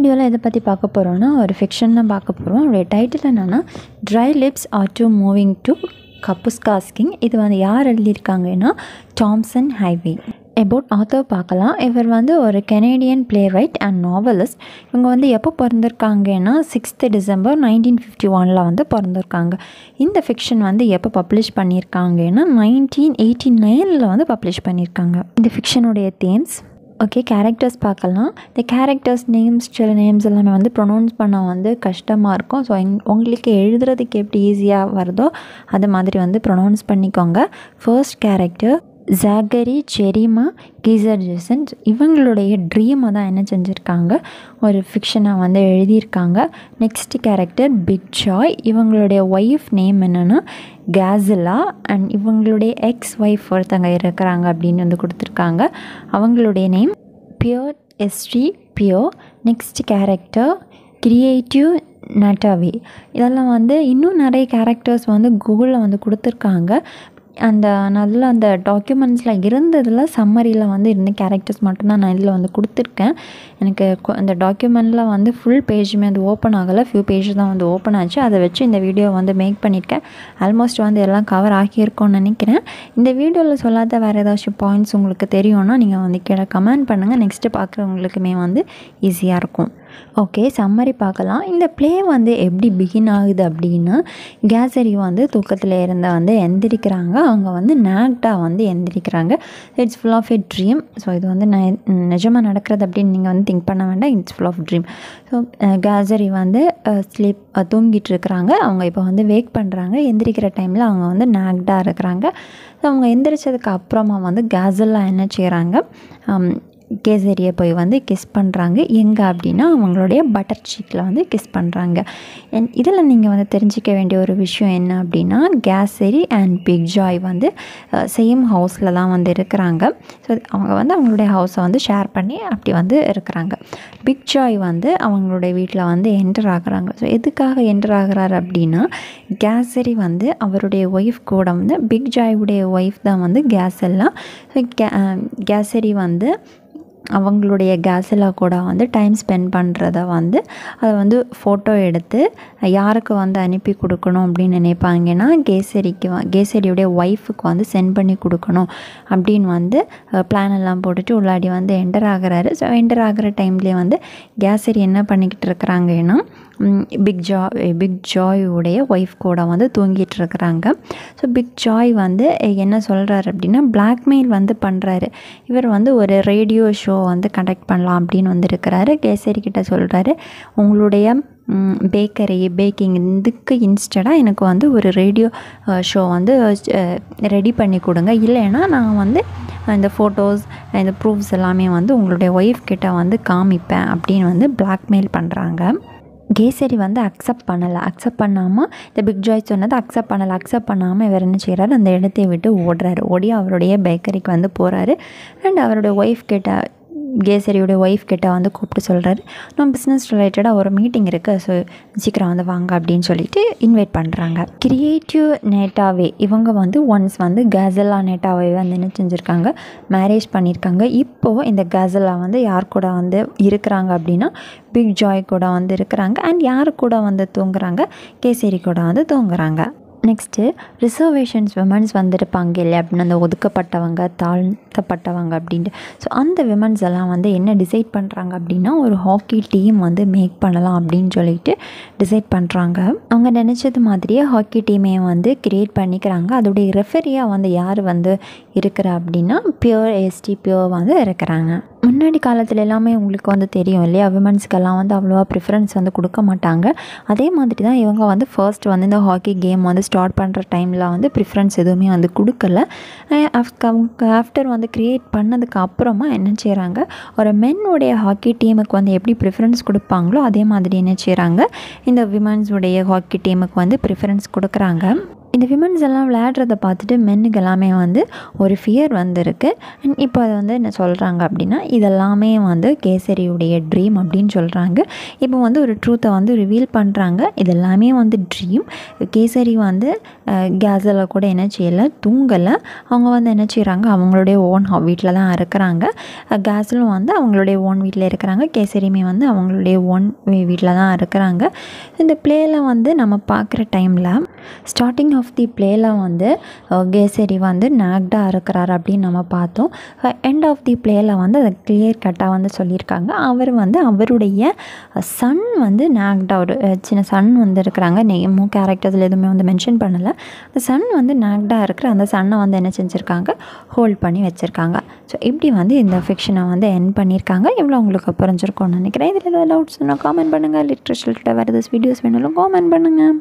வீடியோவில் எதை பற்றி பார்க்க போகிறோன்னா ஒரு ஃபிக்ஷன் தான் பார்க்க போகிறோம். அவருடைய டைட்டில் என்னென்னா dry lips are to moving to Kapuskasing. இது வந்து யார் எழுதியிருக்காங்கன்னா தாம்சன் ஹைவே. அபவுட் ஆத்தர் பார்க்கலாம். இவர் வந்து ஒரு Canadian playwright and novelist. இவங்க வந்து எப்போ பிறந்திருக்காங்கன்னா 6th December 1951 வந்து பிறந்திருக்காங்க. இந்த ஃபிக்ஷன் வந்து எப்போ பப்ளிஷ் பண்ணியிருக்காங்கன்னா 1989 வந்து பப்ளிஷ் பண்ணியிருக்காங்க. இந்த ஃபிக்ஷனுடைய தேம்ஸ் ஓகே. கேரக்டர்ஸ் பார்க்கலாம். இந்த கேரக்டர்ஸ் நேம்ஸ் சில நேம்ஸ் எல்லாமே வந்து ப்ரொனவுன்ஸ் பண்ண வந்து கஷ்டமாக இருக்கும். ஸோ உங்களுக்கு எழுதுறதுக்கு எப்படி ஈஸியாக வருதோ அது மாதிரி வந்து ப்ரொனவுன்ஸ் பண்ணிக்கோங்க. ஃபர்ஸ்ட் கேரக்டர் ஜாகரி ஜெரிமா கீசர்ஜசன். இவங்களுடைய ட்ரீமை தான் என்ன செஞ்சுருக்காங்க, ஒரு ஃபிக்ஷனாக வந்து எழுதியிருக்காங்க. Next character Big Joey. இவங்களுடைய ஒய்ஃப் நேம் என்னென்னா கேசிலா அண்ட் இவங்களுடைய எக்ஸ் ஒய்ஃப் ஒருத்தங்க இருக்கிறாங்க அப்படின்னு வந்து கொடுத்துருக்காங்க. அவங்களுடைய நேம் பியோர் எஸ்ட்ரி Pierre. Next character Creature Nataways. இதெல்லாம் வந்து இன்னும் நிறைய கேரக்டர்ஸ் வந்து கூகுளில் வந்து கொடுத்துருக்காங்க. அந்த டாக்குமெண்ட்ஸில் இருந்ததில் சம்மரியில் வந்து இருந்த கேரக்டர்ஸ் மட்டும்தான் நான் இதில் வந்து கொடுத்துருக்கேன். எனக்கு அந்த டாக்குமெண்ட்டில் வந்து ஃபுல் பேஜுமே வந்து ஓப்பன் ஆகலை, ஃபியூ பேஜ் தான் வந்து ஓப்பன் ஆச்சு. அதை வச்சு இந்த வீடியோ வந்து மேக் பண்ணியிருக்கேன். ஆல்மோஸ்ட் வந்து எல்லாம் கவர் ஆகியிருக்கோன்னு நினைக்கிறேன். இந்த வீடியோவில் சொல்லாத வேறு ஏதாச்சும் பாயிண்ட்ஸ் உங்களுக்கு தெரியும்னா நீங்கள் வந்து கீழே கமெண்ட் பண்ணுங்கள். நெக்ஸ்ட்டு பார்க்குறவங்களுக்குமே வந்து ஈஸியாக இருக்கும். ஓகே, சம்மரி பார்க்கலாம். இந்த ப்ளே வந்து எப்படி பிகின் ஆகுது அப்படின்னா கேசரி வந்து தூக்கத்தில் இருந்த வந்து எந்திரிக்கிறாங்க. அவங்க வந்து நேக்டாக வந்து எந்திரிக்கிறாங்க. It's full of a dream. So இது வந்து நிஜமாக நடக்கிறது அப்படின்னு நீங்கள் வந்து திங்க் பண்ண வேண்டாம். It's full of dream. So Kesari வந்து தூங்கிட்டு இருக்கிறாங்க. அவங்க இப்போ வந்து வேக் பண்ணுறாங்க. எந்திரிக்கிற டைமில் அவங்க வந்து நேக்டாக இருக்கிறாங்க. ஸோ அவங்க எந்திரிச்சதுக்கு அப்புறமா வந்து கேசல்லாம் என்ன செய்கிறாங்க, கேசரியை போய் வந்து கிஸ் பண்ணுறாங்க. எங்கே அப்படின்னா அவங்களுடைய பட்டர் சீக்கில் வந்து கிஸ் பண்ணுறாங்க. இதில் நீங்கள் வந்து தெரிஞ்சிக்க வேண்டிய ஒரு விஷயம் என்ன அப்படின்னா கேசரி அண்ட் பிக் ஜாய் வந்து சேம் ஹவுஸில் தான் வந்து இருக்கிறாங்க. ஸோ அவங்க வந்து அவங்களுடைய ஹவுஸை வந்து ஷேர் பண்ணி அப்படி வந்து இருக்கிறாங்க. பிக் ஜாய் வந்து அவங்களுடைய வீட்டில் வந்து என்டர் ஆகுறாங்க. ஸோ எதுக்காக என்டர் ஆகுறாரு அப்படின்னா கேசரி வந்து அவருடைய ஒய்ஃப் கூட வந்து பிக் ஜாயுடைய ஒய்ஃப் தான் வந்து கேசெல்லாம். ஸோ கேசரி வந்து அவங்களுடைய கேசலா கூட வந்து டைம் ஸ்பெண்ட் பண்ணுறத வந்து அதை வந்து ஃபோட்டோ எடுத்து யாருக்கு வந்து அனுப்பி கொடுக்கணும் அப்படின்னு நினைப்பாங்கன்னா கேசரியுடைய ஒய்ஃபுக்கு வந்து சென்ட் பண்ணி கொடுக்கணும் அப்படின்னு வந்து பிளான் எல்லாம் போட்டுட்டு உள்ளாடி வந்து என்டர் ஆகுறாரு. ஸோ என்டர் ஆகிற டைம்லேயே வந்து கேசரி என்ன பண்ணிக்கிட்டு இருக்கிறாங்கன்னா பிக் ஜாயுடைய ஒய்ஃப் கூட வந்து தூங்கிட்டு இருக்கிறாங்க. ஸோ பிக் ஜாய் வந்து என்ன சொல்கிறாரு அப்படின்னா பிளாக்மெயில் வந்து பண்ணுறாரு. இவர் வந்து ஒரு ரேடியோ ஷோ வந்து கண்டக்ட் பண்ணலாம் அப்படின்னு வந்து இருக்கிறாரு. கேசரி கிட்ட சொல்கிறாரு, உங்களுடைய பேக்கிங் இதுக்கு இன்ஸ்டடாக எனக்கு வந்து ஒரு ரேடியோ ஷோ வந்து ரெடி பண்ணி கொடுங்க, இல்லைன்னா நான் வந்து இந்த ஃபோட்டோஸ் இந்த ப்ரூஃப்ஸ் எல்லாமே வந்து உங்களுடைய ஒய்ஃப் கிட்ட வந்து காமிப்பேன் அப்படின்னு வந்து பிளாக்மெயில் பண்ணுறாங்க. கேசரி வந்து அக்செப்ட் பண்ணாமல் இந்த பிக் ஜாய் சொன்னதை அக்செப்ட் பண்ணாமல் இவர் என்ன செய்கிறாரு, அந்த இடத்தை விட்டு ஓடி அவருடைய பேக்கரிக்கு வந்து போகிறாரு. அண்ட் அவருடைய ஒய்ஃப் கிட்ட கேசரியோடைய ஒய்ஃப் கிட்ட வந்து கூப்பிட்டு சொல்கிறாரு, நம்ம பிஸ்னஸ் ரிலேட்டடாக ஒரு மீட்டிங் இருக்குது, ஸோ சீக்கிரம் வந்து வாங்க அப்படின்னு சொல்லிட்டு இன்வைட் பண்ணுறாங்க. கிரியேட்டிவ் நேட்டாவே இவங்க வந்து ஒன்ஸ் வந்து கேசலா நேட்டாவே வந்து என்ன செஞ்சுருக்காங்க, மேரேஜ் பண்ணியிருக்காங்க. இப்போது இந்த கேசலா வந்து யார் கூட வந்து இருக்கிறாங்க அப்படின்னா பிக் ஜாய் கூட வந்து இருக்கிறாங்க. அண்ட் யார் கூட வந்து தூங்குறாங்க, கேசரி கூட வந்து தூங்குறாங்க. நெக்ஸ்ட்டு ரிசர்வேஷன்ஸ் விமன்ஸ் வந்துருப்பாங்க இல்லையா அப்படின்னு, அந்த ஒதுக்கப்பட்டவங்க தாழ்த்தப்பட்டவங்க அப்படின்ட்டு. ஸோ அந்த விமன்ஸ் எல்லாம் வந்து என்ன டிசைட் பண்ணுறாங்க அப்படின்னா ஒரு ஹாக்கி டீம் வந்து மேக் பண்ணலாம் அப்படின்னு சொல்லிட்டு டிசைட் பண்ணுறாங்க. அவங்க நினச்சது மாதிரியே ஹாக்கி டீமையை வந்து க்ரியேட் பண்ணிக்கிறாங்க. அதோடைய ரெஃபரியாக வந்து யார் வந்து இருக்கிறா அப்படின்னா பியோர் வந்து இருக்கிறாங்க. முன்னாடி காலத்தில் எல்லாமே உங்களுக்கு வந்து தெரியும் இல்லையா, விமன்ஸ்க்கெல்லாம் வந்து அவ்வளோவா ப்ரிஃபரன்ஸ் வந்து கொடுக்க மாட்டாங்க. அதே மாதிரி தான் இவங்க வந்து ஃபர்ஸ்ட் வந்து இந்த ஹாக்கி கேம் வந்து ஸ்டார்ட் பண்ணுற டைமில் வந்து ப்ரிஃபரன்ஸ் எதுவுமே வந்து கொடுக்கல. ஆஃப்டர் வந்து க்ரியேட் பண்ணதுக்கு அப்புறமா என்ன செய்கிறாங்க, ஒரு மென்னுடைய ஹாக்கி டீமுக்கு வந்து எப்படி ப்ரிஃபரன்ஸ் கொடுப்பாங்களோ அதே மாதிரி என்ன செய்கிறாங்க, இந்த விமன்ஸுடைய ஹாக்கி டீமுக்கு வந்து ப்ரிஃபரன்ஸ் கொடுக்குறாங்க. இந்த விமன்ஸ் எல்லாம் விளையாடுறத பார்த்துட்டு மென்னுக்கு எல்லாமே வந்து ஒரு ஃபியர் வந்திருக்கு. அண்ட் இப்போ அதை வந்து என்ன சொல்கிறாங்க அப்படின்னா, இதெல்லாமே வந்து கேசரியுடைய ட்ரீம் அப்படின்னு சொல்கிறாங்க. இப்போ வந்து ஒரு ட்ரூத்தை வந்து ரிவீல் பண்ணுறாங்க. இதெல்லாமே வந்து ட்ரீம். கேசரி வந்து கேஸில் கூட என்ன செய்யலை, தூங்கலை. அவங்க வந்து என்ன செய்கிறாங்க, அவங்களுடைய ஓன் வீட்டில் தான் இருக்கிறாங்க. கேஸிலும் வந்து அவங்களுடைய ஓன் வீட்டில் இருக்கிறாங்க. கேசரியுமே வந்து அவங்களுடைய ஓன் வீட்டில் தான் இருக்கிறாங்க. இந்த பிளேயில் வந்து நம்ம பார்க்குற டைமில் ஸ்டார்டிங் ஆஃப் தி பிளேயில் வந்து கேசரி வந்து நாக்டாக இருக்கிறார் அப்படின்னு நம்ம பார்த்தோம். எண்ட் ஆஃப் தி பிளேயில் வந்து அதை கிளியர் கட்டாக வந்து சொல்லியிருக்காங்க. அவர் வந்து அவருடைய சன் வந்து நாக்டாக, ஒரு சின்ன சன் வந்து இருக்கிறாங்க. நேமும் கேரக்டர்ஸில் எதுவுமே வந்து மென்ஷன் பண்ணலை. அந்த சன் வந்து நாக்டாக இருக்கிற அந்த சன்னை வந்து என்ன செஞ்சுருக்காங்க, ஹோல்ட் பண்ணி வச்சுருக்காங்க. ஸோ இப்படி வந்து இந்த ஃபிக்ஷனை வந்து எண்ட் பண்ணியிருக்காங்க. இவ்வளோ உங்களுக்கு புரிஞ்சிருக்கும்னு நினைக்கிறேன். இதில் ஏதாவது டவுட்ஸ்னால் காமெண்ட் பண்ணுங்கள். லிட்ரேச்சர்கிட்ட வேறு ஏதாவது வீடியோஸ் வேணாலும் காமெண்ட் பண்ணுங்கள்.